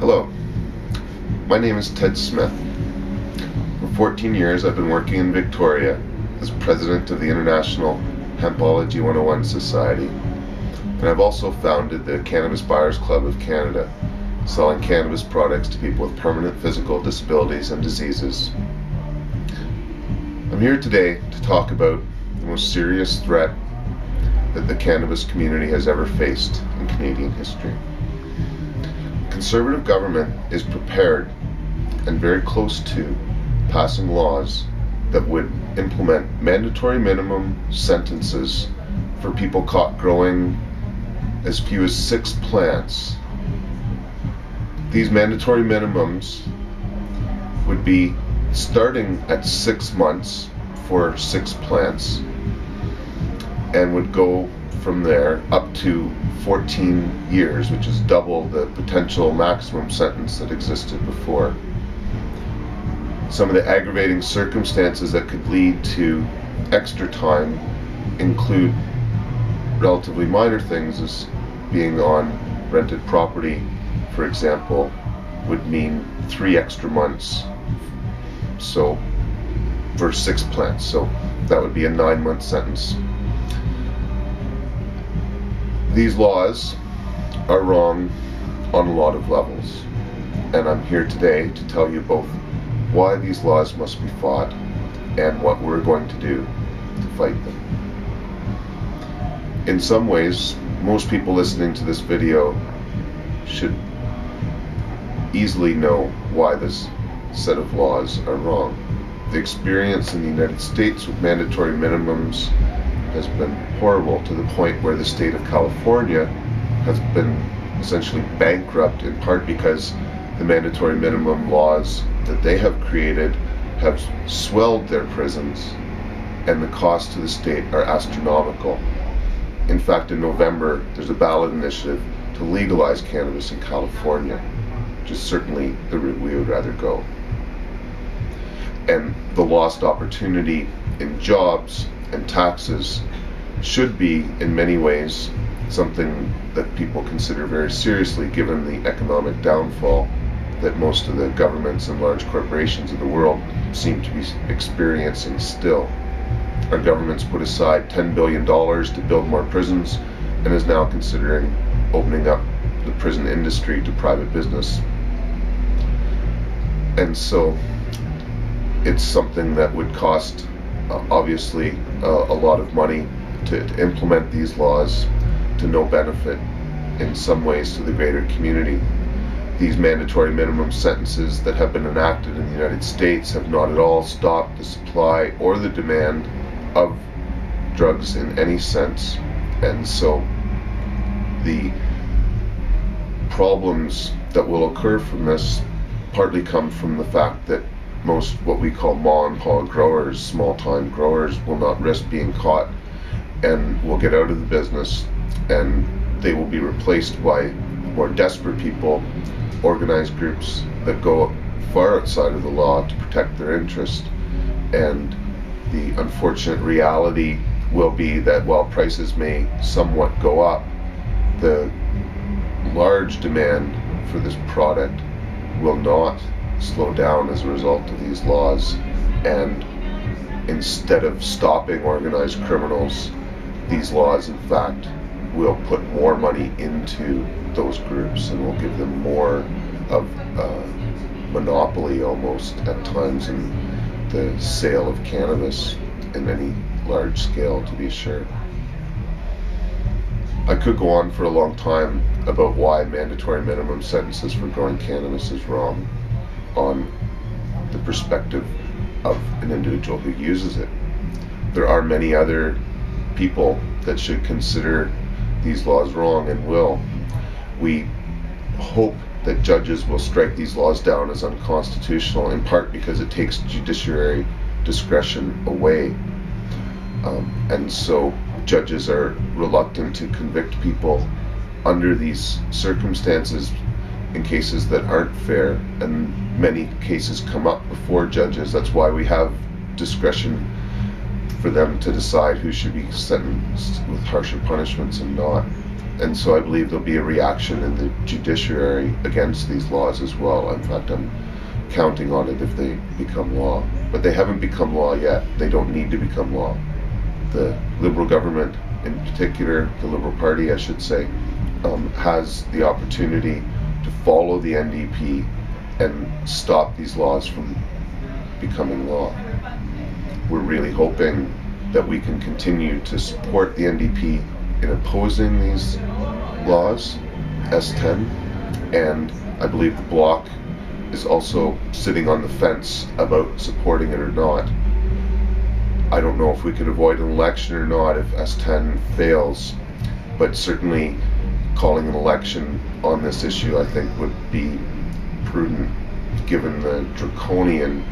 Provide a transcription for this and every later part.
Hello, my name is Ted Smith. For 14 years I've been working in Victoria as president of the International Hempology 101 Society, and I've also founded the Cannabis Buyers Club of Canada, selling cannabis products to people with permanent physical disabilities and diseases. I'm here today to talk about the most serious threat that the cannabis community has ever faced in Canadian history. Conservative government is prepared and very close to passing laws that would implement mandatory minimum sentences for people caught growing as few as 6 plants. These mandatory minimums would be starting at 6 months for 6 plants and would go from there up to 14 years, which is double the potential maximum sentence that existed before. Some of the aggravating circumstances that could lead to extra time include relatively minor things, as being on rented property, for example, would mean 3 extra months so for 6 plants, so that would be a 9-month sentence. These laws are wrong on a lot of levels, and I'm here today to tell you both why these laws must be fought and what we're going to do to fight them. In some ways, most people listening to this video should easily know why this set of laws are wrong. The experience in the United States with mandatory minimums has been horrible, to the point where the state of California has been essentially bankrupt, in part because the mandatory minimum laws that they have created have swelled their prisons, and the costs to the state are astronomical. In fact, in November, there's a ballot initiative to legalize cannabis in California, which is certainly the route we would rather go. And the lost opportunity in jobs and taxes should be, in many ways, something that people consider very seriously, given the economic downfall that most of the governments and large corporations of the world seem to be experiencing still. Our government's put aside $10 billion to build more prisons and is now considering opening up the prison industry to private business. And so it's something that would cost obviously a lot of money to implement these laws, to no benefit in some ways to the greater community. These mandatory minimum sentences that have been enacted in the United States have not at all stopped the supply or the demand of drugs in any sense, and so the problems that will occur from this partly come from the fact that most what we call ma and pa growers, small-time growers, will not risk being caught and will get out of the business, and they will be replaced by more desperate people, organized groups that go far outside of the law to protect their interest. And the unfortunate reality will be that while prices may somewhat go up, the large demand for this product will not slow down as a result of these laws, and instead of stopping organized criminals, these laws in fact will put more money into those groups and will give them more of a monopoly almost at times in the sale of cannabis in any large scale, to be sure. I could go on for a long time about why mandatory minimum sentences for growing cannabis is wrong on the perspective of an individual who uses it. There are many other people that should consider these laws wrong and will. We hope that judges will strike these laws down as unconstitutional, in part because it takes judiciary discretion away. And so judges are reluctant to convict people under these circumstances in cases that aren't fair, and many cases come up before judges. That's why we have discretion for them to decide who should be sentenced with harsher punishments and not. And so I believe there'll be a reaction in the judiciary against these laws as well. In fact, I'm counting on it if they become law. But they haven't become law yet. They don't need to become law. The Liberal government, in particular, the Liberal Party, I should say, has the opportunity to follow the NDP and stop these laws from becoming law. We're really hoping that we can continue to support the NDP in opposing these laws, S-10, and I believe the Bloc is also sitting on the fence about supporting it or not. I don't know if we could avoid an election or not if S-10 fails, but certainly calling an election on this issue I think would be prudent given the draconian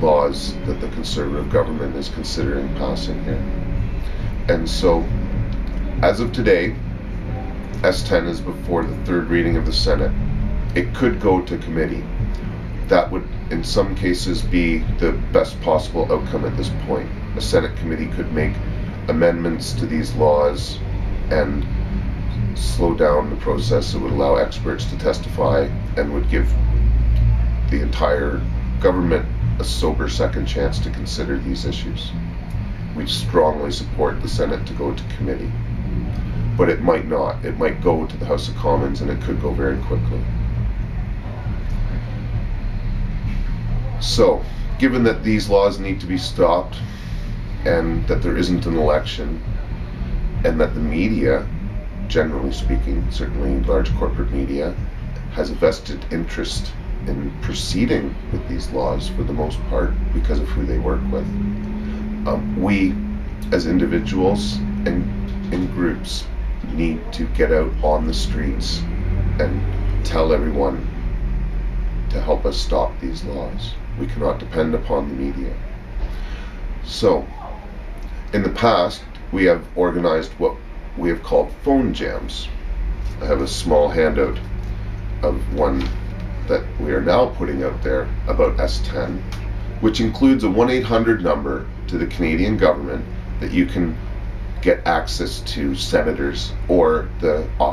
laws that the Conservative government is considering passing here. And so, as of today, S-10 is before the third reading of the Senate. It could go to committee. That would, in some cases, be the best possible outcome at this point. A Senate committee could make amendments to these laws and slow down the process. It would allow experts to testify and would give the entire government a sober second chance to consider these issues. We strongly support the Senate to go to committee. But it might not. It might go to the House of Commons, and it could go very quickly. So, given that these laws need to be stopped, and that there isn't an election, and that the media, generally speaking, certainly large corporate media, has a vested interest in proceeding with these laws for the most part because of who they work with, we as individuals and in groups need to get out on the streets and tell everyone to help us stop these laws. We cannot depend upon the media. So, in the past, we have organized what we have called phone jams. I have a small handout of one that we are now putting out there about S-10, which includes a 1-800 number to the Canadian government that you can get access to senators or the office